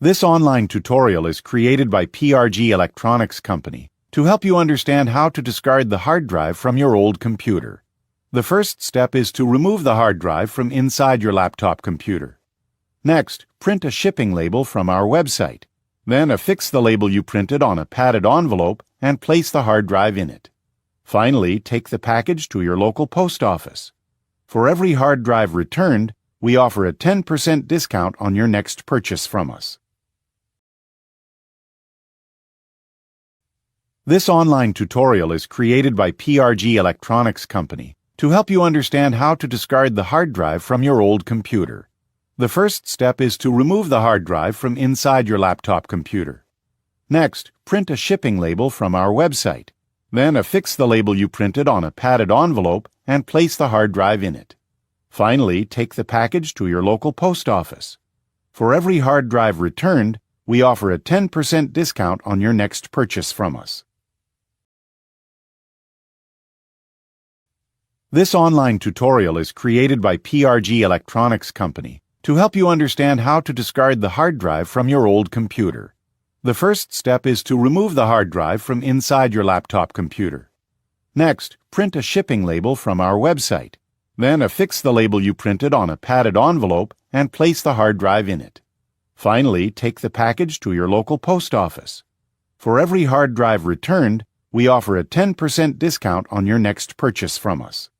This online tutorial is created by PRG Electronics Company to help you understand how to discard the hard drive from your old computer. The first step is to remove the hard drive from inside your laptop computer. Next, print a shipping label from our website. Then affix the label you printed on a padded envelope and place the hard drive in it. Finally, take the package to your local post office. For every hard drive returned, we offer a 10% discount on your next purchase from us. This online tutorial is created by PRG Electronics Company to help you understand how to discard the hard drive from your old computer. The first step is to remove the hard drive from inside your laptop computer. Next, print a shipping label from our website. Then affix the label you printed on a padded envelope and place the hard drive in it. Finally, take the package to your local post office. For every hard drive returned, we offer a 10% discount on your next purchase from us. This online tutorial is created by PRG Electronics Company to help you understand how to discard the hard drive from your old computer. The first step is to remove the hard drive from inside your laptop computer. Next, print a shipping label from our website. Then affix the label you printed on a padded envelope and place the hard drive in it. Finally, take the package to your local post office. For every hard drive returned, we offer a 10% discount on your next purchase from us.